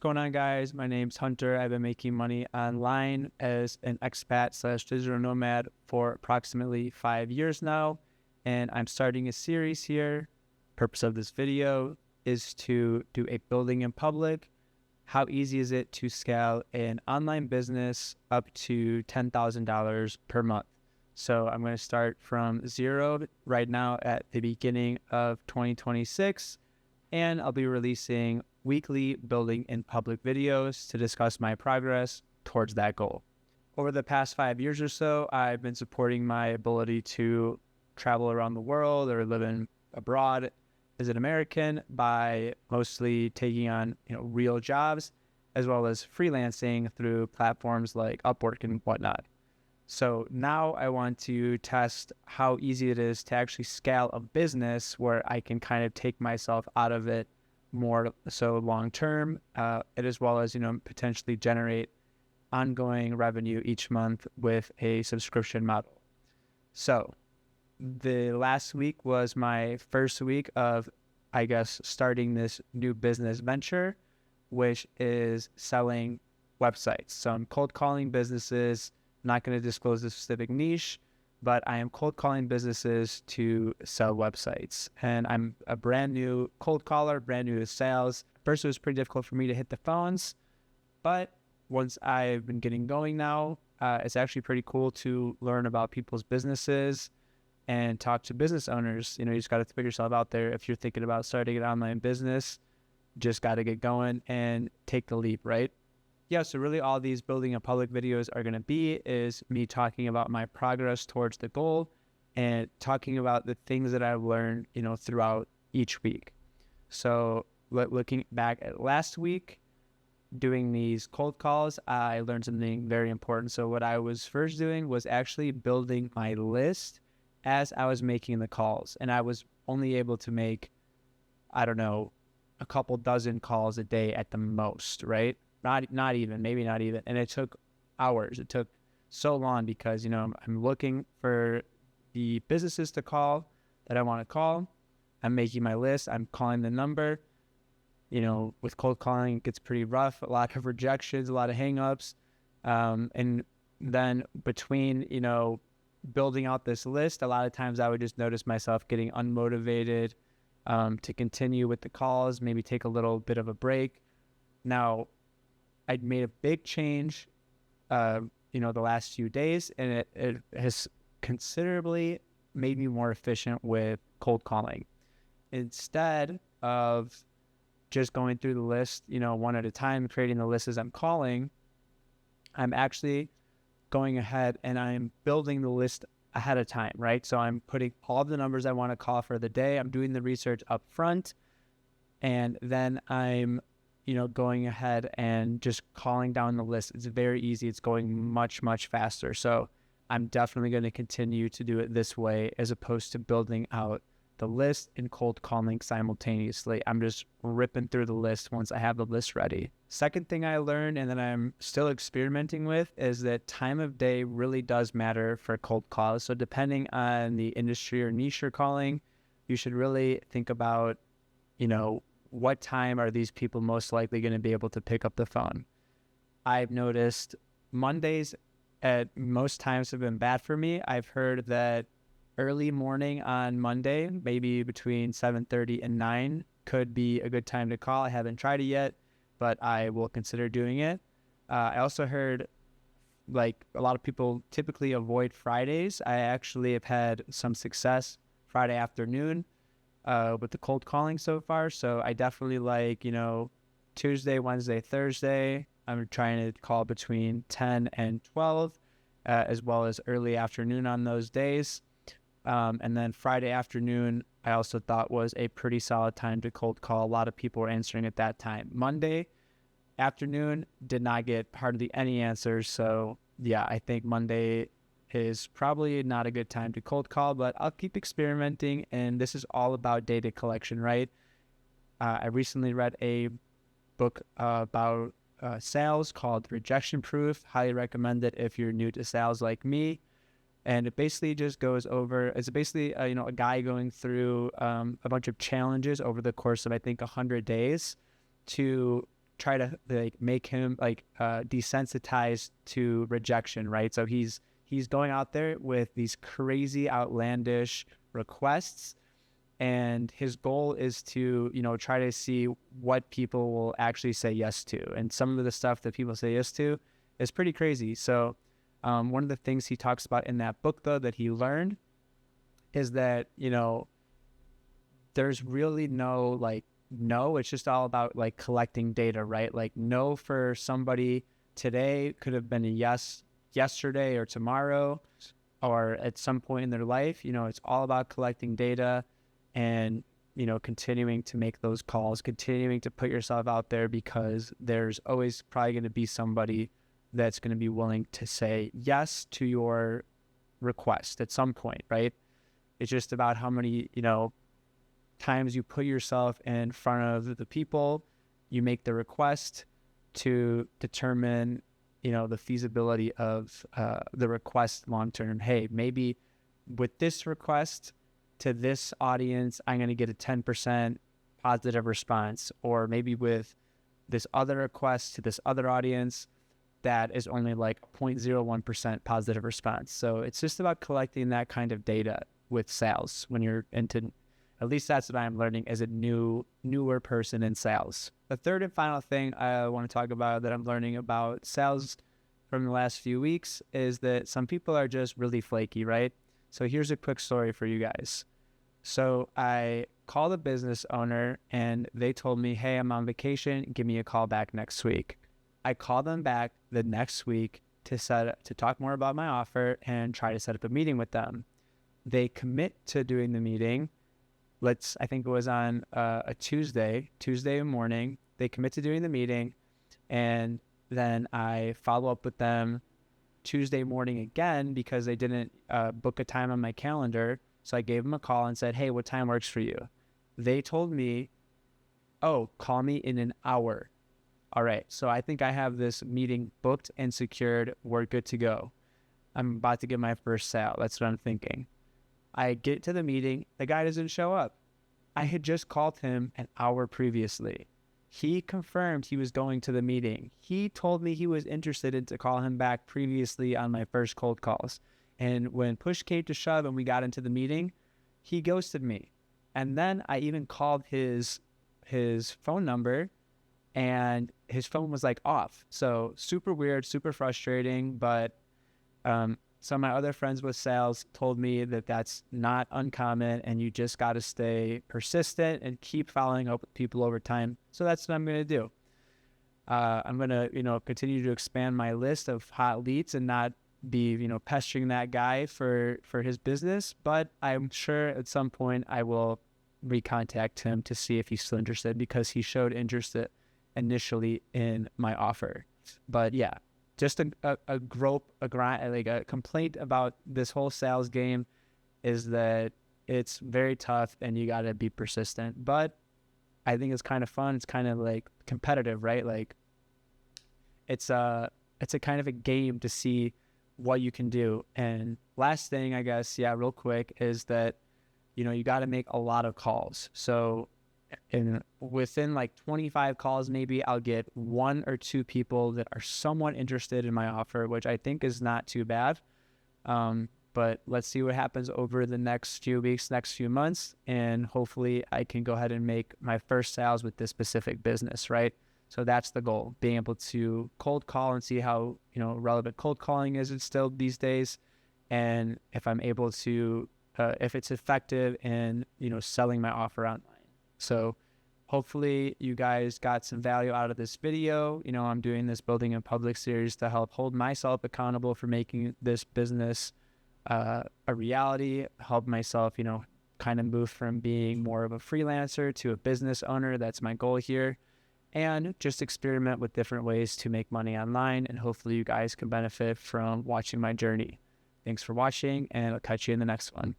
going on, guys? My name's Hunter. I've been making money online as an expat/digital nomad for approximately 5 years now, and I'm starting a series here. Purpose of this video is to do a building in public. How easy is it to scale an online business up to $10,000 per month? So I'm going to start from zero right now at the beginning of 2026, and I'll be releasing weekly building in public videos to discuss my progress towards that goal. Over the past 5 years or so, I've been supporting my ability to travel around the world or live in abroad as an American by mostly taking on real jobs, as well as freelancing through platforms like Upwork and whatnot. So now I want to test how easy it is to actually scale a business where I can kind of take myself out of it more so long term, as well as potentially generate ongoing revenue each month with a subscription model. So the last week was my first week of, I guess, starting this new business venture, which is selling websites. So I'm cold calling businesses. I'm not going to disclose the specific niche, but I am cold calling businesses to sell websites. And I'm a brand new cold caller, brand new to sales. First, it was pretty difficult for me to hit the phones, but once I've been getting going now, it's actually pretty cool to learn about people's businesses and talk to business owners. You just got to put yourself out there. If you're thinking about starting an online business, just got to get going and take the leap, right? Yeah, so really all these building in public videos are going to be is me talking about my progress towards the goal and talking about the things that I've learned, throughout each week. So looking back at last week, doing these cold calls, I learned something very important. So what I was first doing was actually building my list as I was making the calls. And I was only able to make, I don't know, a couple dozen calls a day at the most, right? Not even, maybe not even. And it took hours. It took so long because, I'm looking for the businesses to call that I want to call. I'm making my list. I'm calling the number. With cold calling, it gets pretty rough. A lot of rejections, a lot of hangups. And then between, building out this list, a lot of times I would just notice myself getting unmotivated to continue with the calls, maybe take a little bit of a break. Now, I'd made a big change, the last few days, and it has considerably made me more efficient with cold calling. Instead of just going through the list, one at a time, creating the list as I'm calling, I'm actually going ahead and I'm building the list ahead of time, right? So I'm putting all of the numbers I want to call for the day. I'm doing the research up front, and then I'm going ahead and just calling down the list. It's very easy. It's going much, much faster. So I'm definitely going to continue to do it this way as opposed to building out the list and cold calling simultaneously. I'm just ripping through the list once I have the list ready. Second thing I learned, and that I'm still experimenting with, is that time of day really does matter for cold calls. So depending on the industry or niche you're calling, you should really think about, what time are these people most likely going to be able to pick up the phone? I've noticed Mondays at most times have been bad for me. I've heard that early morning on Monday, maybe between 7:30 and 9, could be a good time to call. I haven't tried it yet, but I will consider doing it. I also heard a lot of people typically avoid Fridays. I actually have had some success Friday afternoon with the cold calling so far. So I definitely like, Tuesday, Wednesday, Thursday. I'm trying to call between 10 and 12, as well as early afternoon on those days. And then Friday afternoon, I also thought was a pretty solid time to cold call. A lot of people were answering at that time. Monday afternoon, did not get hardly any answers. So yeah, I think Monday is probably not a good time to cold call, but I'll keep experimenting. And this is all about data collection, right? I recently read a book about sales called Rejection Proof. Highly recommend it if you're new to sales like me. And it basically just goes over, it's basically, a guy going through a bunch of challenges over the course of, I think, 100 days to try to like make him like desensitized to rejection, right? So he's going out there with these crazy outlandish requests, and his goal is to, you know, try to see what people will actually say yes to. And some of the stuff that people say yes to is pretty crazy. So one of the things he talks about in that book, though, that he learned is that, you know, there's really no like no, it's just all about like collecting data, right? Like no for somebody today could have been a yes yesterday or tomorrow or at some point in their life. You know, it's all about collecting data and, you know, continuing to make those calls, continuing to put yourself out there, because there's always probably going to be somebody that's going to be willing to say yes to your request at some point, right? It's just about how many, you know, times you put yourself in front of the people, you make the request to determine, you know, the feasibility of the request long term. Hey, maybe with this request to this audience, I'm going to get a 10% positive response, or maybe with this other request to this other audience, that is only like 0.01% positive response. So it's just about collecting that kind of data with sales when you're into, at least that's what I'm learning as a newer person in sales. The third and final thing I want to talk about that I'm learning about sales from the last few weeks is that some people are just really flaky, right? So here's a quick story for you guys. So I called a business owner and they told me, hey, I'm on vacation. Give me a call back next week. I called them back the next week to talk more about my offer and try to set up a meeting with them. They commit to doing the meeting. I think it was on a Tuesday morning. They commit to doing the meeting, and then I follow up with them Tuesday morning again because they didn't book a time on my calendar. So I gave them a call and said, hey, what time works for you? They told me, oh, call me in an hour. All right, so I think I have this meeting booked and secured. We're good to go. I'm about to get my first sale. That's what I'm thinking. I get to the meeting. The guy doesn't show up. I had just called him an hour previously. He confirmed he was going to the meeting. He told me he was interested in to call him back previously on my first cold calls. And when push came to shove and we got into the meeting, he ghosted me. And then I even called his phone number, and his phone was like off. So super weird, super frustrating. But some of my other friends with sales told me that that's not uncommon, and you just got to stay persistent and keep following up with people over time. So that's what I'm going to do. I'm going to, you know, continue to expand my list of hot leads and not be, you know, pestering that guy for his business. But I'm sure at some point I will recontact him to see if he's still interested, because he showed interest initially in my offer. But yeah, just a complaint about this whole sales game is that it's very tough and you got to be persistent. But I think it's kind of fun. It's kind of like competitive, right? Like it's a kind of a game to see what you can do. And last thing, I guess, yeah, real quick, is that, you know, you got to make a lot of calls. So within like 25 calls, maybe I'll get 1 or 2 people that are somewhat interested in my offer, which I think is not too bad. But let's see what happens over the next few weeks, next few months, and hopefully I can go ahead and make my first sales with this specific business, right? So that's the goal, being able to cold call and see how, you know, relevant cold calling is still these days, and if I'm able to, if it's effective in, you know, selling my offer online. So hopefully you guys got some value out of this video. You know, I'm doing this Building in Public series to help hold myself accountable for making this business a reality, help myself, you know, kind of move from being more of a freelancer to a business owner. That's my goal here. And just experiment with different ways to make money online. And hopefully you guys can benefit from watching my journey. Thanks for watching, and I'll catch you in the next one.